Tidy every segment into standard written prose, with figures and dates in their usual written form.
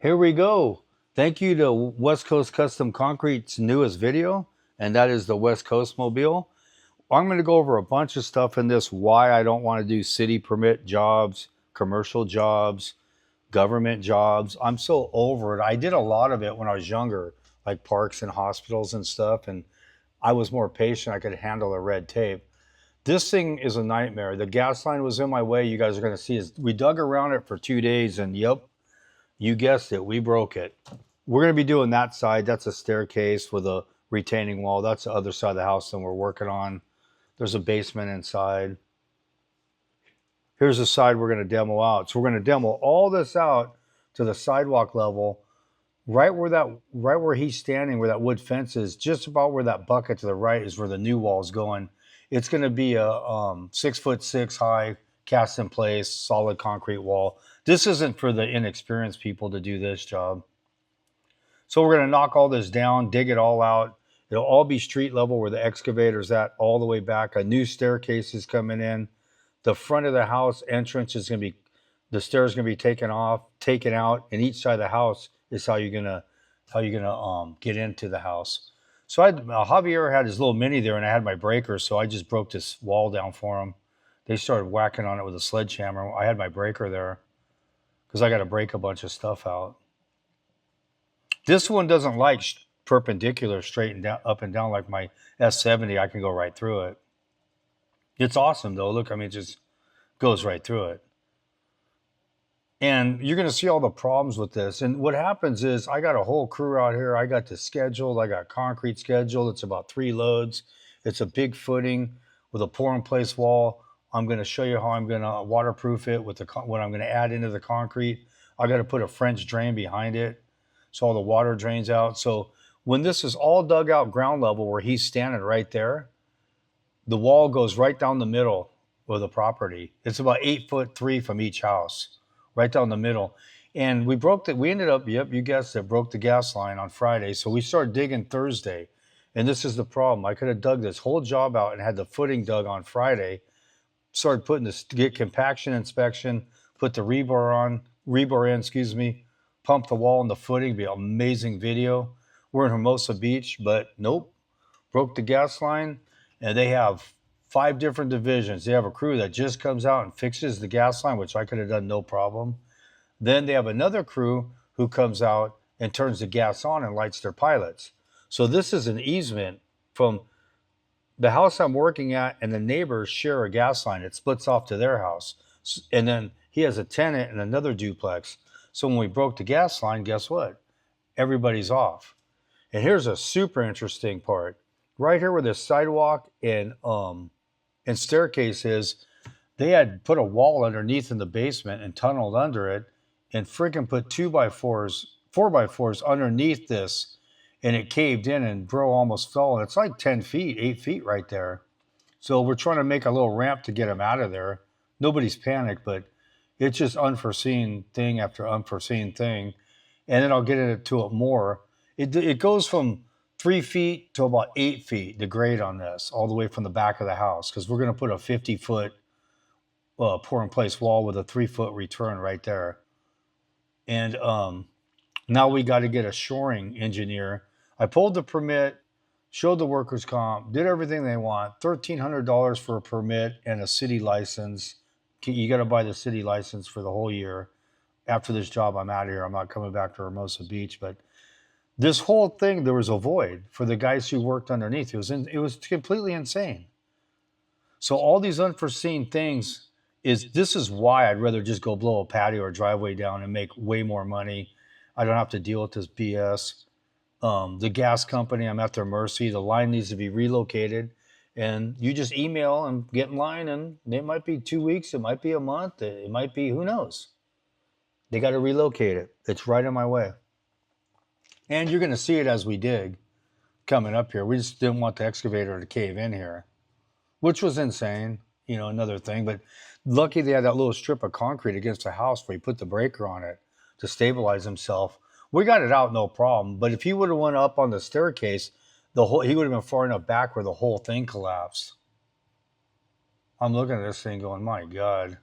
Here we go. Thank you to West Coast Custom Concrete's newest video, and that is the West Coast Mobile. I'm going to go over a bunch of stuff in this why I don't want to do city permit jobs, commercial jobs, government jobs. I'm so over it. I did a lot of it when I was younger, like parks and hospitals and stuff, and I was more patient. I could handle the red tape. This thing is a nightmare. The gas line was in my way. You guys are going to see is we dug around it for 2 days, and yep, you guessed it, we broke it. We're going to be doing that side. That's a staircase with a retaining wall. That's the other side of the house that we're working on. There's a basement inside. Here's the side we're going to demo out. So we're going to demo all this out to the sidewalk level, right where he's standing, where that wood fence is, just about where that bucket to the right is where the new wall is going. It's going to be a 6'6" high, cast in place, solid concrete wall. This isn't for the inexperienced people to do this job. So we're going to knock all this down, dig it all out. It'll all be street level where the excavator's at, all the way back. A new staircase is coming in. The front of the house entrance is going to be, the stairs are going to be taken out, and each side of the house is how you're gonna get into the house. So Javier had his little mini there, and I had my breaker, so I just broke this wall down for him. They started whacking on it with a sledgehammer. I had my breaker there because I got to break a bunch of stuff out. This one doesn't like perpendicular, straight and down, up and down like my S70. I can go right through it. It's awesome though. Look, I mean, it just goes right through it. And you're going to see all the problems with this. And what happens is I got a whole crew out here. I got this scheduled. I got concrete scheduled. It's about 3 loads. It's a big footing with a pour-in-place wall. I'm going to show you how I'm going to waterproof it with what I'm going to add into the concrete. I got to put a French drain behind it so all the water drains out. So when this is all dug out ground level where he's standing right there, the wall goes right down the middle of the property. It's about 8'3" from each house, right down the middle. And we ended up, yep, you guessed it, broke the gas line on Friday. So we started digging Thursday. And this is the problem. I could have dug this whole job out and had the footing dug on Friday. Started putting this, get compaction inspection, put the rebar in, pump the wall and the footing, be an amazing video. We're in Hermosa Beach, but nope, broke the gas line. And they have 5 different divisions. They have a crew that just comes out and fixes the gas line, which I could have done no problem. Then they have another crew who comes out and turns the gas on and lights their pilots. So this is an easement from the house I'm working at, and the neighbors share a gas line. It splits off to their house. And then he has a tenant in another duplex. So when we broke the gas line, guess what? Everybody's off. And here's a super interesting part. Right here where the sidewalk and staircase is, they had put a wall underneath in the basement and tunneled under it and freaking put 2x4s, 4x4s underneath this, and it caved in and bro almost fell. And it's like 10 feet, 8 feet right there. So we're trying to make a little ramp to get him out of there. Nobody's panicked, but it's just unforeseen thing after unforeseen thing. And then I'll get into it more. It goes from 3 feet to about 8 feet, the grade on this, all the way from the back of the house, because we're going to put a 50-foot pour-in-place wall with a 3-foot return right there. And now we got to get a shoring engineer. I pulled the permit, showed the workers' comp, did everything they want, $1,300 for a permit and a city license. You got to buy the city license for the whole year. After this job, I'm out of here. I'm not coming back to Hermosa Beach, but this whole thing, there was a void for the guys who worked underneath. It was completely insane. So all these unforeseen things this is why I'd rather just go blow a patio or driveway down and make way more money. I don't have to deal with this BS. The gas company, I'm at their mercy. The line needs to be relocated, and you just email and get in line, and it might be 2 weeks, it might be a month, it might be, who knows? They got to relocate it. It's right in my way. And you're going to see it as we dig coming up here. We just didn't want the excavator to cave in here, which was insane, another thing. But lucky they had that little strip of concrete against the house where he put the breaker on it to stabilize himself. We got it out, no problem. But if he would have went up on the staircase, he would have been far enough back where the whole thing collapsed. I'm looking at this thing going, my God.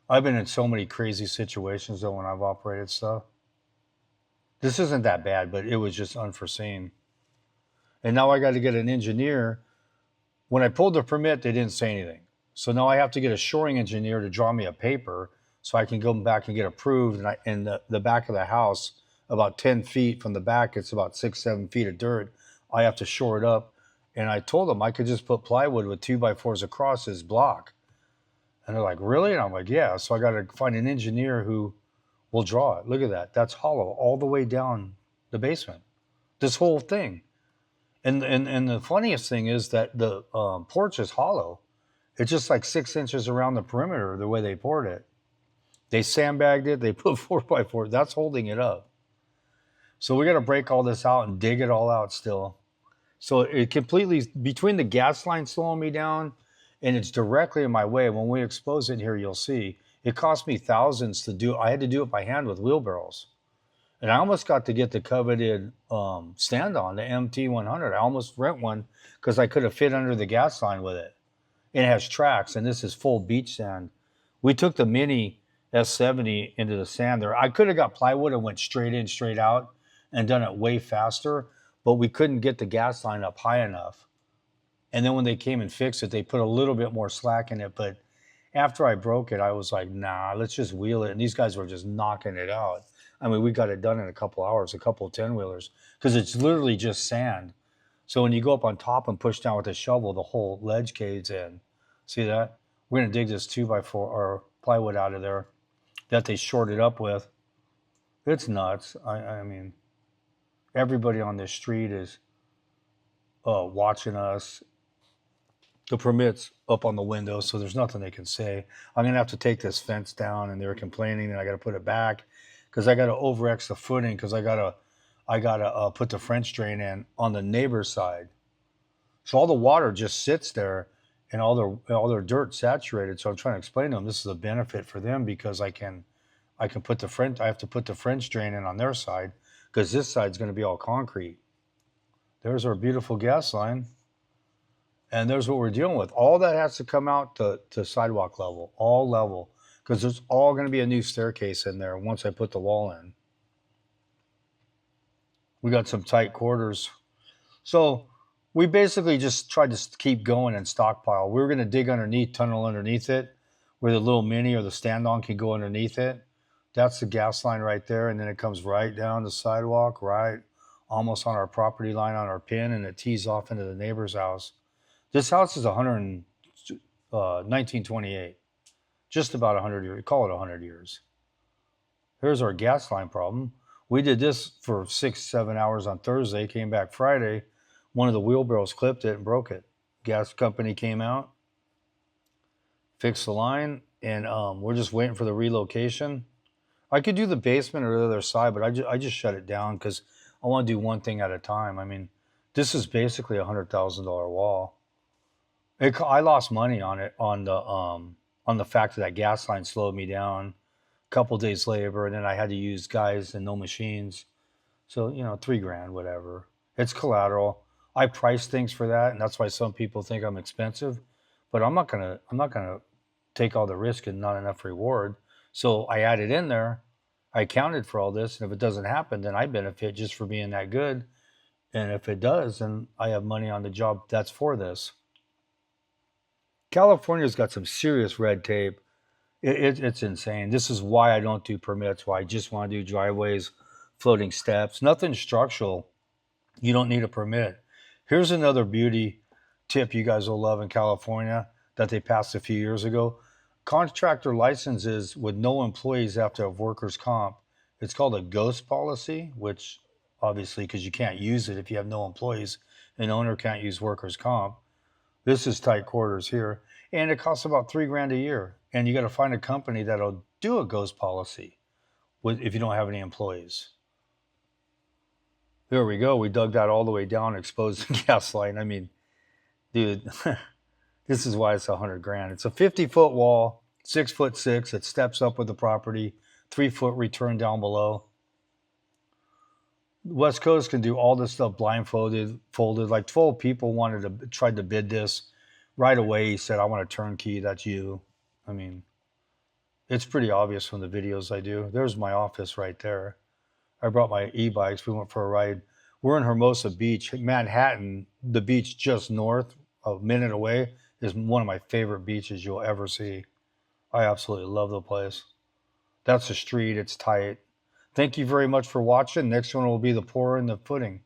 I've been in so many crazy situations though when I've operated stuff. This isn't that bad, but it was just unforeseen. And now I got to get an engineer. When I pulled the permit, they didn't say anything. So now I have to get a shoring engineer to draw me a paper so I can go back and get approved. And in the back of the house, about 10 feet from the back, it's about 6, 7 feet of dirt. I have to shore it up. And I told them I could just put plywood with 2x4s across this block. And they're like, really? And I'm like, yeah. So I got to find an engineer who will draw it. Look at that. That's hollow all the way down the basement. This whole thing. And the funniest thing is that the porch is hollow. It's just like 6 inches around the perimeter the way they poured it. They sandbagged it. They put 4x4. That's holding it up. So we got to break all this out and dig it all out still. So it completely, between the gas line slowing me down and it's directly in my way. When we expose it here, you'll see it cost me thousands to do. I had to do it by hand with wheelbarrows. And I almost got to get the coveted stand on, the MT100. I almost rent one because I could have fit under the gas line with it. And it has tracks, and this is full beach sand. We took the mini S70 into the sand there. I could have got plywood and went straight in, straight out and done it way faster, but we couldn't get the gas line up high enough. And then when they came and fixed it, they put a little bit more slack in it. But after I broke it, I was like, nah, let's just wheel it. And these guys were just knocking it out. I mean, we got it done in a couple hours, a couple of 10-wheelers, because it's literally just sand. So when you go up on top and push down with a shovel, the whole ledge caves in. See that? We're going to dig this 2x4 or plywood out of there that they shorted up with. It's nuts. I mean, everybody on this street is watching us. The permit's up on the window, so there's nothing they can say. I'm going to have to take this fence down, and they were complaining, and I got to put it back because I got to over-X the footing because I got to put the French drain in on the neighbor's side. So all the water just sits there and all their dirt saturated. So I'm trying to explain to them this is a benefit for them because I can put I have to put the French drain in on their side because this side's going to be all concrete. There's our beautiful gas line. And there's what we're dealing with. All that has to come out to sidewalk level, all level, because there's all going to be a new staircase in there once I put the wall in. We got some tight quarters. So we basically just tried to keep going and stockpile. We were going to dig underneath, tunnel underneath it, where the little mini or the stand-on can go underneath it. That's the gas line right there, and then it comes right down the sidewalk, right almost on our property line on our pin, and it tees off into the neighbor's house. This house is 1928, just about 100 years. Call it 100 years. Here's our gas line problem. We did this for 6-7 hours on Thursday, came back Friday. One of the wheelbarrows clipped it and broke it. Gas company came out, fixed the line, and we're just waiting for the relocation. I could do the basement or the other side, but I just shut it down because I want to do one thing at a time. I mean, this is basically a $100,000 wall. I lost money on it on the fact that gas line slowed me down. A couple days labor, and then I had to use guys and no machines. So $3,000, whatever. It's collateral. I price things for that, and that's why some people think I'm expensive. But I'm not gonna take all the risk and not enough reward. So I added in there. I accounted for all this, and if it doesn't happen, then I benefit just for being that good. And if it does, then I have money on the job that's for this. California's got some serious red tape. It's insane. This is why I don't do permits, why I just want to do driveways, floating steps, nothing structural. You don't need a permit. Here's another beauty tip you guys will love in California that they passed a few years ago. Contractor licenses with no employees have to have workers' comp. It's called a ghost policy, which obviously because you can't use it if you have no employees, an owner can't use workers' comp. This is tight quarters here. And it costs about $3,000 a year. And you got to find a company that'll do a ghost policy if you don't have any employees. There we go. We dug that all the way down, exposed the gas line. I mean, dude, this is why it's $100,000. It's a 50-foot wall, 6'6". It steps up with the property, 3-foot return down below. West Coast can do all this stuff blindfolded. Like 12 people tried to bid this. Right away, he said, I want a turnkey. That's you. I mean, It's pretty obvious from the videos I do. There's my office right there. I brought my e-bikes. We went for a ride. We're in Hermosa Beach, Manhattan. The beach just north, a minute away, is one of my favorite beaches you'll ever see. I absolutely love the place. That's the street. It's tight. Thank you very much for watching. Next one will be the pour and the footing.